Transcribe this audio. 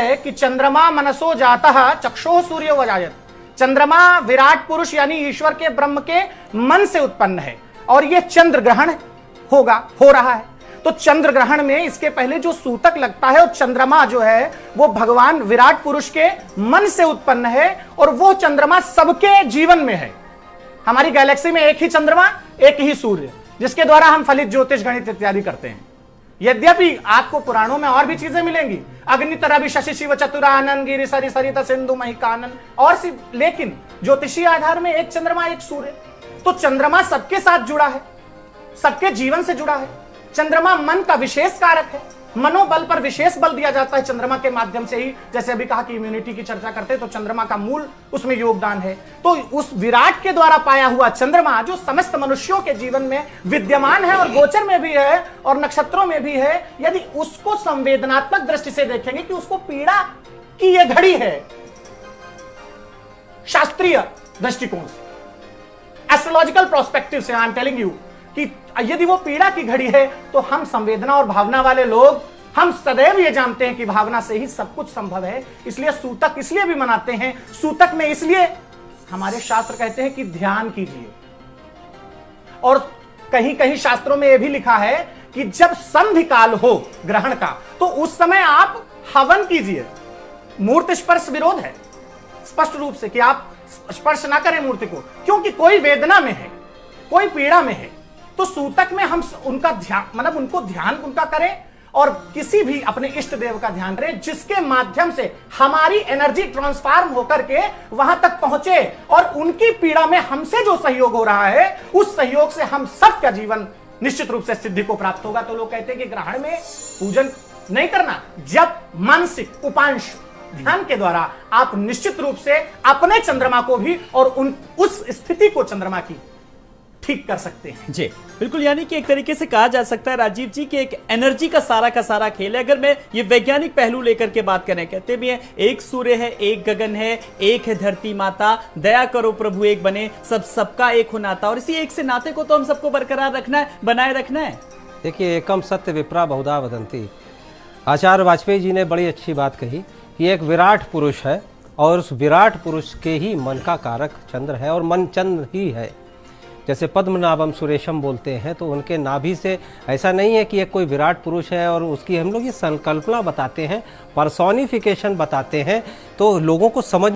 है कि चंद्रमा मनसो जातः चक्षुः सूर्यो वजायत। चंद्रमा विराट पुरुष यानी ईश्वर के ब्रह्म के मन से उत्पन्न है और यह चंद्र ग्रहण हो रहा है। तो चंद्र ग्रहण में इसके पहले जो सूतक लगता है और चंद्रमा जो है वो भगवान विराट पुरुष के मन से उत्पन्न है और वो चंद्रमा सबके जीवन में है। हमारी गैलेक्सी में एक ही चंद्रमा, एक ही सूर्य, जिसके द्वारा हम फलित ज्योतिष गणित इत्यादि करते हैं। यद्यपि आपको पुराणों में और भी चीजें मिलेंगी, अग्नितर शशि शिव चतुरानन गिरि सरि सरित सिंधु महिकानन और सी, लेकिन ज्योतिषीय आधार में एक चंद्रमा एक सूर्य। तो चंद्रमा सबके साथ जुड़ा है, सबके जीवन से जुड़ा है। चंद्रमा मन का विशेष कारक है, मनोबल पर विशेष बल दिया जाता है चंद्रमा के माध्यम से ही। जैसे अभी कहा कि इम्यूनिटी की चर्चा करते हैं तो चंद्रमा का मूल उसमें योगदान है। तो उस विराट के द्वारा पाया हुआ चंद्रमा जो समस्त मनुष्यों के जीवन में विद्यमान है और गोचर में भी है और नक्षत्रों में भी है, यदि उसको संवेदनात्मक दृष्टि से देखेंगे कि उसको पीड़ा की यह घड़ी है, शास्त्रीय दृष्टिकोण से, एस्ट्रोलॉजिकल प्रोस्पेक्टिव से, आई एम टेलिंग यू कि यदि वो पीड़ा की घड़ी है तो हम संवेदना और भावना वाले लोग, हम सदैव ये जानते हैं कि भावना से ही सब कुछ संभव है। इसलिए सूतक इसलिए भी मनाते हैं। सूतक में इसलिए हमारे शास्त्र कहते हैं कि ध्यान कीजिए, और कहीं कहीं शास्त्रों में यह भी लिखा है कि जब संधि काल हो ग्रहण का तो उस समय आप हवन कीजिए। मूर्ति स्पर्श विरोध है स्पष्ट रूप से कि आप स्पर्श ना करें मूर्ति को, क्योंकि कोई वेदना में है, कोई पीड़ा में है। तो सूतक में हम उनका ध्यान, मतलब उनको ध्यान उनका करें और किसी भी अपने इष्ट देव का ध्यान करें जिसके माध्यम से हमारी एनर्जी ट्रांसफॉर्म होकर के वहां तक पहुंचे और उनकी पीड़ा में हमसे जो सहयोग हो रहा है उस सहयोग से हम सबका जीवन निश्चित रूप से सिद्धि को प्राप्त होगा। तो लोग कहते हैं कि ग्रहण में पूजन नहीं करना, जब मानसिक उपांश ध्यान के द्वारा आप निश्चित रूप से अपने चंद्रमा को भी और उस स्थिति को चंद्रमा की ठीक कर सकते हैं। जी बिल्कुल, यानी कि एक तरीके से कहा जा सकता है राजीव जी कि एक एनर्जी का सारा खेल है। अगर मैं ये वैज्ञानिक पहलू लेकर के बात करें, कहते भी हैं एक सूर्य है, एक गगन है, एक है धरती माता, दया करो प्रभु एक बने, सबका एक हो नाता, और इसी एक से नाते को तो हम सबको बरकरार रखना है, बनाए रखना है। देखिए, एकम सत्य विप्रा बहुधा वदंती, आचार्य वाजपेयी जी ने बड़ी अच्छी बात कही कि एक विराट पुरुष है और उस विराट पुरुष के ही मन का कारक चंद्र है और मन चंद्र ही है। जैसे पद्मनाभम सुरेशम बोलते हैं तो उनके नाभि से ऐसा नहीं है कि एक कोई विराट पुरुष है और उसकी हम लोग ये संकल्पना बताते हैं, पर्सोनिफिकेशन बताते हैं, तो लोगों को समझ